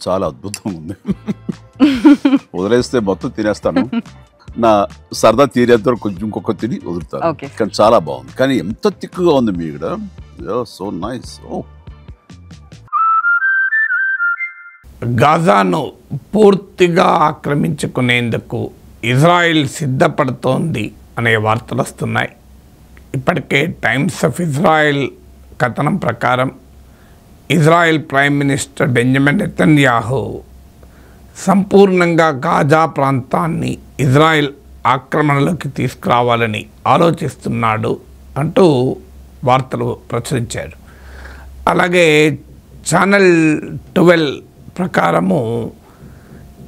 చాలా అద్భుతంగా ఉంది. వదిలేస్తే మొత్తం తినేస్తాను. నా సరదా తీరేంత వరకు కొంచెం ఇంకొక తిని వదులుతాను. కానీ చాలా బాగుంది. కానీ ఎంత తిక్కుగా ఉంది మీ ఇక్కడ. So nice. గాజాను పూర్తిగా ఆక్రమించుకునేందుకు ఇజ్రాయిల్ సిద్ధపడుతోంది అనే వార్తలు వస్తున్నాయి. ఇప్పటికే టైమ్స్ ఆఫ్ ఇజ్రాయిల్ కథనం ప్రకారం Israel prime minister Benjamin Netanyahu సంపూర్ణంగా గాజా ప్రాంతాన్ని ఇజ్రాయెల్ ఆక్రమణలోకి తీసుకురావాలని ఆలోచిస్తున్నాడు అంటూ వార్తలు ప్రచురించారు. అలాగే ఛానల్ 12 ప్రకారము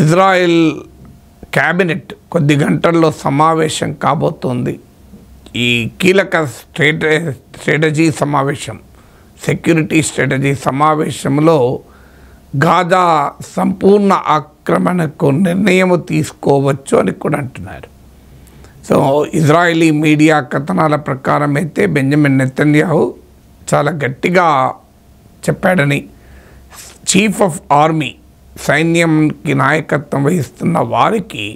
ఇజ్రాయెల్ క్యాబినెట్ కొద్ది గంటల్లో సమావేశం కాబోతోంది. ఈ కీలక స్ట్రాటజీ సమావేశం, సెక్యూరిటీ స్ట్రాటజీ సమావేశంలో గాజా సంపూర్ణ ఆక్రమణకు నిర్ణయం తీసుకోవచ్చు అని కూడా అంటున్నారు. సో ఇజ్రాయిలీ మీడియా కథనాల ప్రకారం అయితే బెంజమిన్ నెతన్యాహు చాలా గట్టిగా చెప్పాడని, చీఫ్ ఆఫ్ ఆర్మీ సైన్యంకి నాయకత్వం వహిస్తున్న వారికి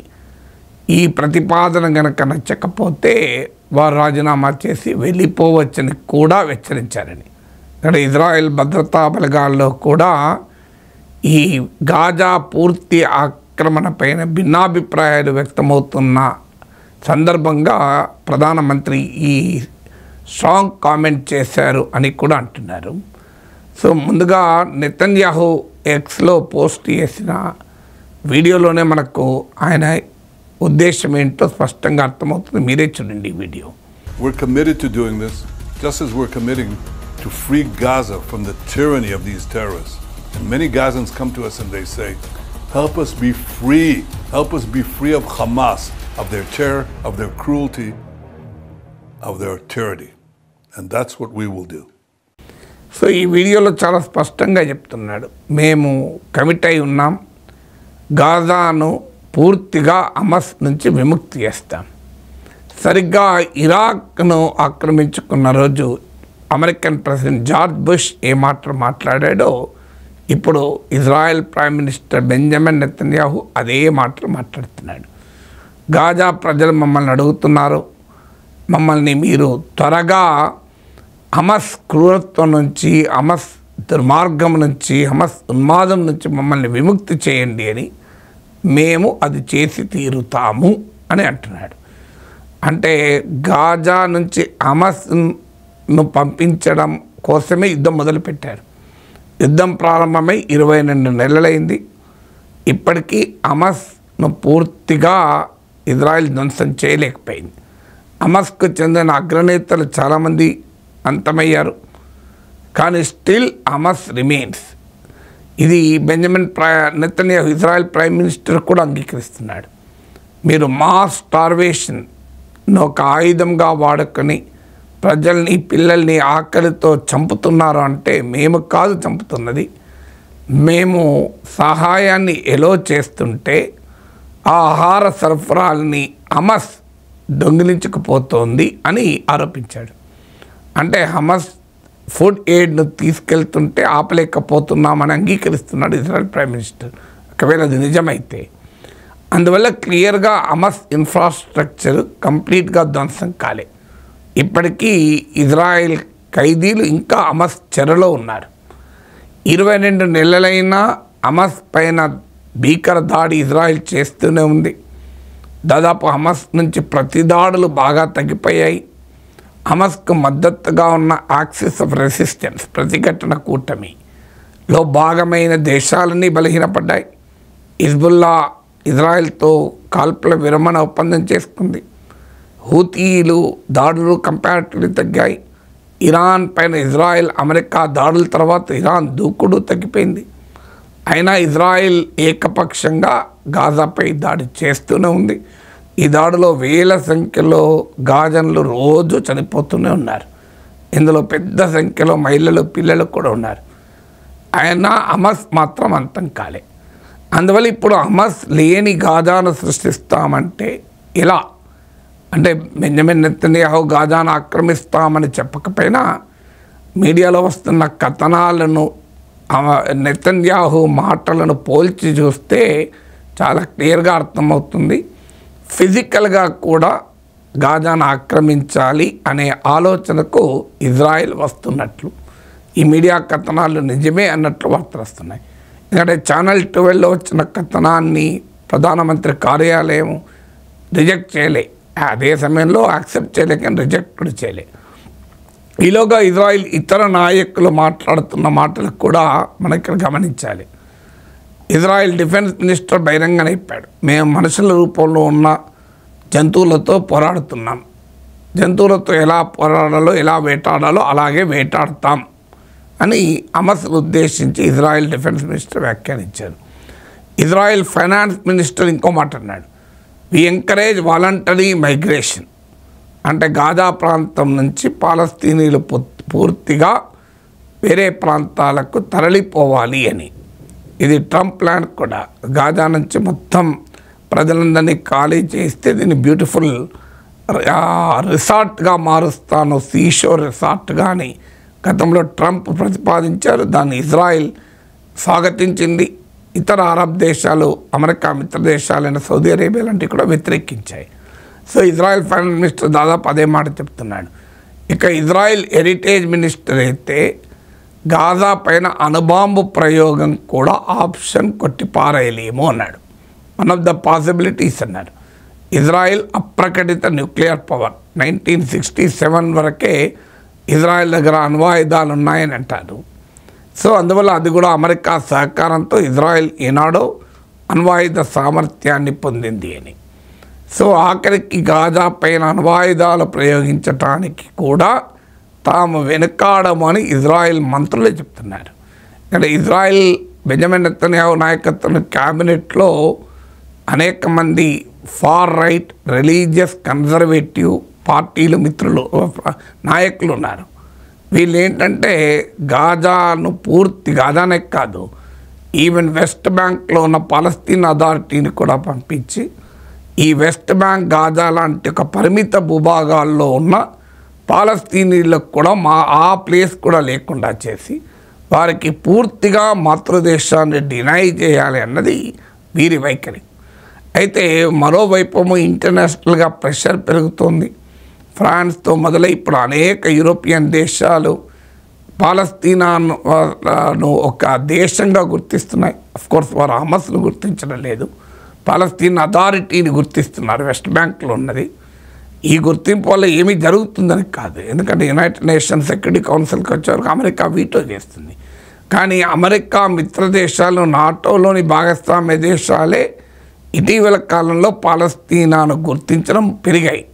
ఈ ప్రతిపాదన గనక నచ్చకపోతే వారు రాజీనామా చేసి వెళ్ళిపోవచ్చని కూడా హెచ్చరించారని. ఇక్కడ ఇజ్రాయెల్ భద్రతా బలగాల్లో కూడా ఈ గాజా పూర్తి ఆక్రమణ పైన భిన్నాభిప్రాయాలు వ్యక్తమవుతున్న సందర్భంగా ప్రధానమంత్రి ఈ స్ట్రాంగ్ కామెంట్ చేశారు అని కూడా అంటున్నారు. సో ముందుగా నెతన్యాహు ఎక్స్లో పోస్ట్ చేసిన వీడియోలోనే మనకు ఆయన ఉద్దేశం ఏంటో స్పష్టంగా అర్థమవుతుంది. మీరే చూడండి ఈ video. We're committed to doing this, just as we're committing to free Gaza from the tyranny of these terrorists. And many Gazans come to us and they say, help us be free. Help us be free of Hamas, of their terror, of their cruelty, of their tyranny. And that's what we will do. So ఈ వీడియోలో చాలా స్పష్టంగా చెప్తున్నాడు, మేము commit అయి ఉన్నాం, గాజాను పూర్తిగా Hamas నుంచి విముక్తి చేస్తాం. సరిగ్గా ఇరాక్ను ఆక్రమించుకున్న రోజు అమెరికన్ ప్రెసిడెంట్ జార్జ్ బుష్ ఏ మాట్లాడాడో ఇప్పుడు Israel prime minister Benjamin Netanyahu అదే మాటలు మాట్లాడుతున్నాడు. గాజా ప్రజలు మమ్మల్ని అడుగుతున్నారు, మమ్మల్ని మీరు త్వరగా హమాస్ క్రూరత్వం నుంచి, హమాస్ దుర్మార్గం నుంచి, హమాస్ ఉన్మాదం నుంచి మమ్మల్ని విముక్తి చేయండి అని. మేము అది చేసి తీరుతాము అని అంటున్నాడు. అంటే గాజా నుంచి హమాస్ను పంపించడం కోసమే యుద్ధం మొదలుపెట్టారు. యుద్ధం ప్రారంభమై 22 నెలలైంది. ఇప్పటికీ హమాస్ను పూర్తిగా ఇజ్రాయెల్ ధ్వంసం చేయలేకపోయింది. హమాస్కు చెందిన అగ్రనేతలు చాలామంది అంతమయ్యారు, కానీ స్టిల్ హమాస్ రిమైన్స్. ఇది Benjamin Netanyahu Israel prime minister కూడా అంగీకరిస్తున్నాడు. మీరు మాస్ స్టార్వేషన్ను ఒక ఆయుధంగా వాడుకొని ప్రజల్ని, పిల్లల్ని ఆకలితో చంపుతున్నారు అంటే మేము కాదు చంపుతున్నది, మేము సహాయాన్ని ఎలో చేస్తుంటే ఆ ఆహార సరఫరాలని హమాస్ దొంగిలించుకుపోతోంది అని ఆరోపించాడు. అంటే హమాస్ ఫుడ్ ఎయిడ్ను తీసుకెళ్తుంటే ఆపలేకపోతున్నామని అంగీకరిస్తున్నాడు ఇజ్రాయెల్ ప్రైమ్ మినిస్టర్, ఒకవేళ అది నిజమైతే. అందువల్ల క్లియర్గా హమాస్ ఇన్ఫ్రాస్ట్రక్చర్ కంప్లీట్గా ధ్వంసం కాలే. ఇప్పటికీ ఇజ్రాయెల్ ఖైదీలు ఇంకా హమాస్ చెరలో ఉన్నారు. 22 నెలలైనా హమాస్ పైన భీకర దాడి ఇజ్రాయెల్ చేస్తూనే ఉంది. దాదాపు హమాస్ నుంచి ప్రతిదాడులు బాగా తగ్గిపోయాయి. హమాస్కు మద్దతుగా ఉన్న యాక్సిస్ ఆఫ్ రెసిస్టెన్స్ ప్రతిఘటన కూటమిలో భాగమైన దేశాలన్నీ బలహీనపడ్డాయి. హిజ్బుల్లా ఇజ్రాయెల్తో కాల్పుల విరమణ ఒప్పందం చేసుకుంది. హూతీలు దాడులు కంపారిటివ్లీ తగ్గాయి. ఇరాన్ పైన ఇజ్రాయెల్, అమెరికా దాడుల తర్వాత ఇరాన్ దూకుడు తగ్గిపోయింది. అయినా ఇజ్రాయెల్ ఏకపక్షంగా గాజాపై దాడి చేస్తూనే ఉంది. ఈ దాడిలో వేల సంఖ్యలో గాజన్లు రోజు చనిపోతూనే ఉన్నారు. ఇందులో పెద్ద సంఖ్యలో మహిళలు, పిల్లలు కూడా ఉన్నారు. అయినా హమాస్ మాత్రం అంతం కాలే. అందువల్ల ఇప్పుడు హమాస్ లేని గాజాను సృష్టిస్తామంటే ఎలా? అంటే బెంజమిన్ నెతన్యాహు గాజాను ఆక్రమిస్తామని చెప్పకపోయినా మీడియాలో వస్తున్న కథనాలను నెతన్యాహు మాటలను పోల్చి చూస్తే చాలా క్లియర్గా అర్థమవుతుంది. ఫిజికల్గా కూడా గాజాను ఆక్రమించాలి అనే ఆలోచనకు ఇజ్రాయెల్ వస్తున్నట్లు ఈ మీడియా కథనాలు నిజమే అన్నట్లు వార్తలు వస్తున్నాయి. ఎందుకంటే ఛానల్ 12లో వచ్చిన కథనాన్ని ప్రధానమంత్రి కార్యాలయం రిజెక్ట్ చేయలే, అదే సమయంలో యాక్సెప్ట్ చేయలే కానీ రిజెక్ట్ కూడా చేయలే. ఈలోగా ఇజ్రాయిల్ ఇతర నాయకులు మాట్లాడుతున్న మాటలకు కూడా మనం ఇక్కడ గమనించాలి. ఇజ్రాయిల్ డిఫెన్స్ మినిస్టర్ బహిరంగంగా చెప్పాడు, మేము మనుషుల రూపంలో ఉన్న జంతువులతో పోరాడుతున్నాం, జంతువులతో ఎలా పోరాడాలో ఎలా వేటాడాలో అలాగే వేటాడతాం అని హమాస్ను ఉద్దేశించి ఇజ్రాయిల్ డిఫెన్స్ మినిస్టర్ వ్యాఖ్యానించారు. ఇజ్రాయిల్ ఫైనాన్స్ మినిస్టర్ ఇంకో మాట అన్నాడు, వి ఎంకరేజ్ వాలంటరీ మైగ్రేషన్, అంటే గాజా ప్రాంతం నుంచి పాలస్తీనీలు పూర్తిగా వేరే ప్రాంతాలకు తరలిపోవాలి అని. ఇది ట్రంప్ ప్లాన్ కూడా. గాజా నుంచి మొత్తం ప్రజలందరినీ ఖాళీ చేస్తే దీన్ని బ్యూటిఫుల్ రిసార్ట్గా మారుస్తాను, సీషోర్ రిసార్ట్గా అని గతంలో ట్రంప్ ప్రతిపాదించారు. దాన్ని ఇజ్రాయిల్ స్వాగతించింది. ఇతర అరబ్ దేశాలు, అమెరికా మిత్ర దేశాలైన సౌదీ అరేబియా లాంటివి కూడా వ్యతిరేకించాయి. సో ఇజ్రాయెల్ ఫైనాన్స్ మినిస్టర్ దాదాపు అదే మాట చెప్తున్నాడు. ఇక ఇజ్రాయెల్ హెరిటేజ్ మినిస్టర్ అయితే గాజా పైన అణుబాంబు ప్రయోగం కూడా ఆప్షన్ కొట్టిపారేయలేము అన్నాడు. వన్ ఆఫ్ ద పాసిబిలిటీస్ అన్నారు. ఇజ్రాయెల్ అప్రకటిత న్యూక్లియర్ పవర్ 1967 వరకే ఇజ్రాయెల్ దగ్గర అణ్వాయుధాలు ఉన్నాయని అంటారు. సో అందువల్ల అది కూడా అమెరికా సహకారంతో ఇజ్రాయెల్ ఈనాడో అణ్వాయుధ సామర్థ్యాన్ని పొందింది అని. సో ఆఖరికి గాజా పైన అణ్వాయుధాలు ప్రయోగించటానికి కూడా తాము వెనుకాడమని ఇజ్రాయెల్ మంత్రులే చెప్తున్నారు. అంటే ఇజ్రాయెల్ బెంజమిన్ నెతన్యాహు నాయకత్వం క్యాబినెట్లో అనేక మంది ఫార్ రైట్ రిలీజియస్ కన్జర్వేటివ్ పార్టీలు మిత్రులు నాయకులు ఉన్నారు. వీళ్ళు ఏంటంటే గాజాను గాజానే కాదు, ఈవెన్ వెస్ట్ బ్యాంక్లో ఉన్న పాలస్తీన్ అథారిటీని కూడా పంపించి ఈ వెస్ట్ బ్యాంక్ గాజా లాంటి ఒక పరిమిత భూభాగాల్లో ఉన్న పాలస్తీనీలకు కూడా ఆ ప్లేస్ కూడా లేకుండా చేసి వారికి పూర్తిగా మాతృదేశాన్ని డినై చేయాలి అన్నది వీరి వైఖరి. అయితే మరోవైపు ఇంటర్నేషనల్గా ప్రెషర్ పెరుగుతోంది. ఫ్రాన్స్తో మొదలై ఇప్పుడు అనేక యూరోపియన్ దేశాలు పాలస్తీనాను ఒక దేశంగా గుర్తిస్తున్నాయి. అఫ్కోర్స్ వారు హమాస్ను గుర్తించడం లేదు, పాలస్తీన్ అథారిటీని గుర్తిస్తున్నారు, వెస్ట్ బ్యాంక్లో ఉన్నది. ఈ గుర్తింపు వల్ల ఏమీ జరుగుతుందని కాదు, ఎందుకంటే యునైటెడ్ నేషన్స్ సెక్యూరిటీ కౌన్సిల్కి వచ్చేవరకు అమెరికా వీటో చేస్తుంది. కానీ అమెరికా మిత్ర దేశాలు, నాటోలోని భాగస్వామ్య దేశాలే ఇటీవల కాలంలో పాలస్తీనాను గుర్తించడం పెరిగాయి.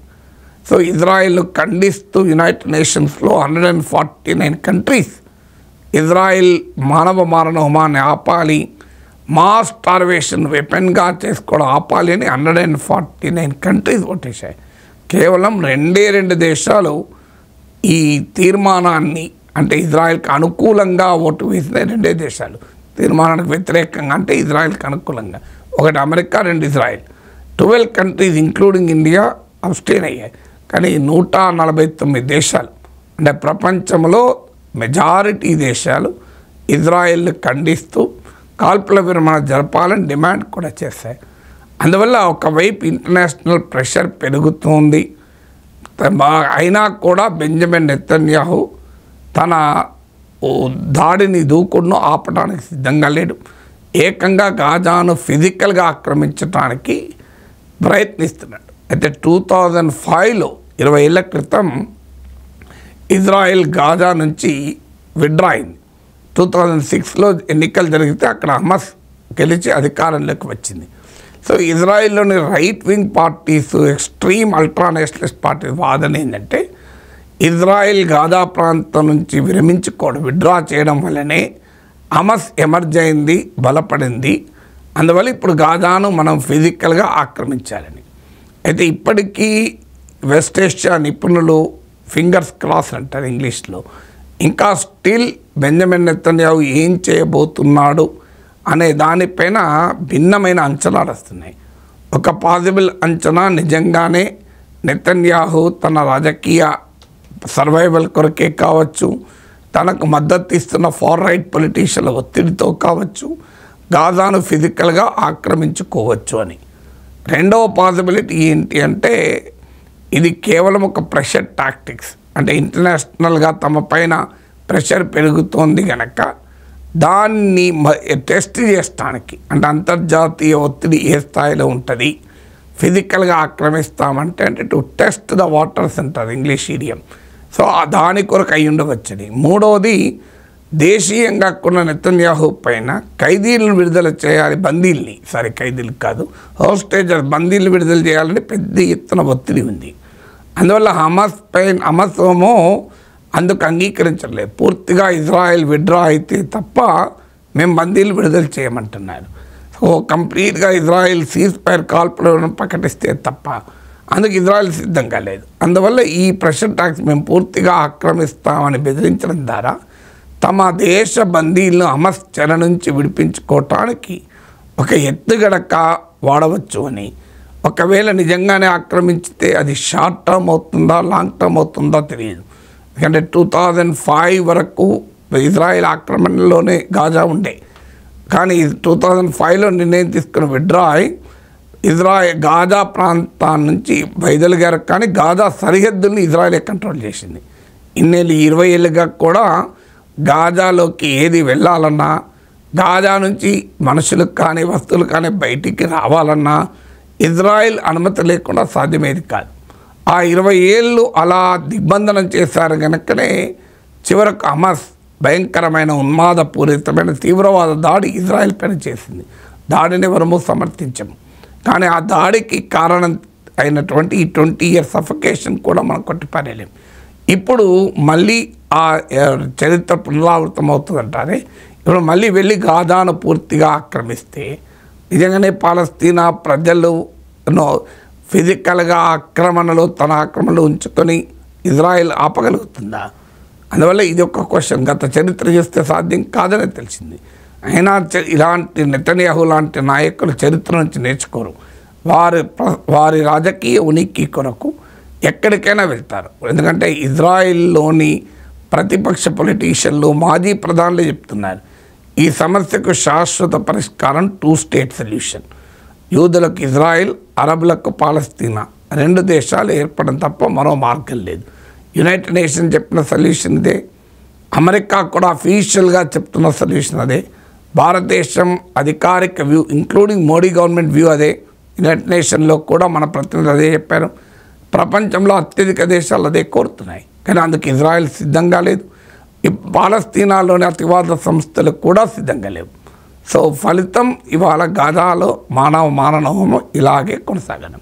సో ఇజ్రాయెల్ను ఖండిస్తూ యునైటెడ్ నేషన్స్లో 149 కంట్రీస్ ఇజ్రాయెల్ మానవ మారణ హోమాన్ని ఆపాలి, మాస్ స్టార్వేషన్ వెపన్గా చేసుకోవడం ఆపాలి అని 149 కంట్రీస్ ఓటేశాయి. కేవలం 2 దేశాలు ఈ తీర్మానాన్ని, అంటే ఇజ్రాయెల్కి అనుకూలంగా ఓటు వేసిన 2 దేశాలు, తీర్మానానికి వ్యతిరేకంగా అంటే ఇజ్రాయెల్కి అనుకూలంగా, ఒకటి America, 2 Israel. 12 countries including India abstain అయ్యాయి. కానీ 149 దేశాలు, అంటే ప్రపంచంలో మెజారిటీ దేశాలు ఇజ్రాయెల్ని ఖండిస్తూ కాల్పుల విరమణ జరపాలని డిమాండ్ కూడా చేశాయి. అందువల్ల ఒకవైపు ఇంటర్నేషనల్ ప్రెషర్ పెరుగుతుంది. అయినా కూడా బెంజమిన్ నెతన్యాహు తన దాడిని దూకుడును ఆపడానికి సిద్ధంగా లేడు. ఏకంగా గాజాను ఫిజికల్గా ఆక్రమించడానికి ప్రయత్నిస్తున్నాడు. అయితే 2005లో 20 ఏళ్ల క్రితం ఇజ్రాయెల్ గాజా నుంచి విత్డ్రా అయింది. 2006లో ఎన్నికలు జరిగితే అక్కడ హమాస్ గెలిచి అధికారంలోకి వచ్చింది. సో ఇజ్రాయెల్లోని right wing parties, extreme ultranationalist party వాదన ఏంటంటే ఇజ్రాయెల్ గాజా ప్రాంతం నుంచి విత్డ్రా చేయడం వల్లనే హమాస్ ఎమర్జ్ అయింది, బలపడింది. అందువల్ల ఇప్పుడు గాజాను మనం ఫిజికల్గా ఆక్రమించాలని. అయితే ఇప్పటికీ వెస్ట్ ఏషియా నిపుణులు ఫింగర్స్ క్రాస్ అంటారు ఇంగ్లీష్లో, ఇంకా స్టిల్ బెంజమిన్ నెతన్యాహు ఏం చేయబోతున్నాడు అనే దానిపైన భిన్నమైన అంచనాలు వస్తున్నాయి. ఒక పాసిబుల్ అంచనా నిజంగానే నెతన్యాహు తన రాజకీయ సర్వైవల్ కొరకే కావచ్చు, తనకు మద్దతు ఇస్తున్న ఫార్ రైట్ పొలిటీషియన్ల ఒత్తిడితో కావచ్చు గాజాను ఫిజికల్గా ఆక్రమించుకోవచ్చు అని. రెండవ పాసిబిలిటీ ఏంటి అంటే ఇది కేవలం ఒక ప్రెషర్ టాక్టిక్స్, అంటే ఇంటర్నేషనల్గా తమ పైన ప్రెషర్ పెరుగుతోంది కనుక దాన్ని టెస్ట్ చేయడానికి, అంటే అంతర్జాతీయ ఒత్తిడి ఏ స్థాయిలో ఉంటుంది, ఫిజికల్గా ఆక్రమిస్తామంటే అంటే టు టెస్ట్ ద వాటర్స్ అంటారు ఇంగ్లీష్ ఈడియం. సో దాని కొరకు అయి ఉండవచ్చని. మూడవది దేశీయంగా కొన్న నెతన్యాహు పైన ఖైదీలను విడుదల చేయాలి, ఖైదీలు కాదు, హోస్టేజర్ బందీలను విడుదల చేయాలని పెద్ద ఎత్తున ఒత్తిడి ఉంది. అందువల్ల హమాస్ ఏమో అందుకు అంగీకరించలేదు. పూర్తిగా ఇజ్రాయెల్ విడ్రా అయితే తప్ప మేము బందీలు విడుదల చేయమంటున్నారు. సో కంప్లీట్గా ఇజ్రాయెల్ సీజ్ ఫైర్ కాల్పులను ప్రకటిస్తే తప్ప అందుకు ఇజ్రాయెల్ సిద్ధంగా లేదు. అందువల్ల ఈ ప్రెషర్ టాక్స్ మేము పూర్తిగా ఆక్రమిస్తామని బెదిరించడం ద్వారా తమ దేశ బందీలను హమాస్ చెర నుంచి విడిపించుకోవటానికి ఒక ఎత్తుగడక వాడవచ్చు అని. ఒకవేళ నిజంగానే ఆక్రమించితే అది షార్ట్ టర్మ్ అవుతుందా లాంగ్ టర్మ్ అవుతుందో తెలియదు. ఎందుకంటే 2005 వరకు ఇజ్రాయెల్ ఆక్రమణలోనే గాజా ఉండే, కానీ 2005లో నిర్ణయం తీసుకున్న విడ్రాయ్ గాజా ప్రాంతాన్ని నుంచి వైదొలిగారు, కానీ గాజా సరిహద్దుల్ని ఇజ్రాయెలే కంట్రోల్ చేసింది. 20 ఏళ్ళుగా కూడా గాజాలోకి ఏది వెళ్ళాలన్నా, గాజా నుంచి మనుషులకు కానీ వస్తువులు కానీ బయటికి రావాలన్నా ఇజ్రాయెల్ అనుమతి లేకుండా సాధ్యమేది కాదు. ఆ 20 ఏళ్ళు అలా దిగ్బంధనం చేశారు కనుకనే చివరకు హమాస్ భయంకరమైన ఉన్మాదపూరితమైన తీవ్రవాద దాడి ఇజ్రాయెల్ పైన చేసింది. దాడిని ఎవరము సమర్థించము, కానీ ఆ దాడికి కారణం అయినటువంటి ఈ 20 years సఫకేషన్ కూడా మనం కొట్టిపారేయలేము. ఇప్పుడు మళ్ళీ ఆ చరిత్ర పునరావృతం అవుతుందంటారే. ఇప్పుడు మళ్ళీ వెళ్ళి గాజాను పూర్తిగా ఆక్రమిస్తే నిజంగానే పాలస్తీనా ప్రజలు ఫిజికల్గా తన ఆక్రమణలో ఉంచుకొని ఇజ్రాయెల్ ఆపగలుగుతుందా? అందువల్ల ఇది ఒక క్వశ్చన్. గత చరిత్ర చూస్తే సాధ్యం కాదని తెలిసింది. అయినా ఇలాంటి నెతన్యాహు లాంటి నాయకులు చరిత్ర నుంచి నేర్చుకోరు. వారి రాజకీయ ఉనికి కొరకు ఎక్కడికైనా వెళ్తారు. ఎందుకంటే ఇజ్రాయిల్లోని ప్రతిపక్ష పొలిటీషియన్లు మాజీ ప్రధానులు చెప్తున్నారు ఈ సమస్యకు శాశ్వత పరిష్కారం 2 state సొల్యూషన్. యూదులకు ఇజ్రాయిల్, అరబులకు పాలస్తీనా 2 దేశాలు ఏర్పడడం తప్ప మరో మార్గం లేదు. యునైటెడ్ నేషన్ చెప్పిన సొల్యూషన్ ఇదే, అమెరికా కూడా అఫీషియల్గా చెప్తున్న సొల్యూషన్ అదే, భారతదేశం అధికారిక view including Modi government view అదే, యునైటెడ్ నేషన్లో కూడా మన ప్రతినిధులు అదే చెప్పారు. ప్రపంచంలో అత్యధిక దేశాలు అదే కోరుతున్నాయి, కానీ అందుకు ఇజ్రాయెల్ సిద్ధంగా లేదు. పాలస్తీనాలోని అతివాద సంస్థలు కూడా సిద్ధంగా లేవు. సో ఫలితం ఇవాళ గాజాలో మానవ హోమం ఇలాగే కొనసాగడం.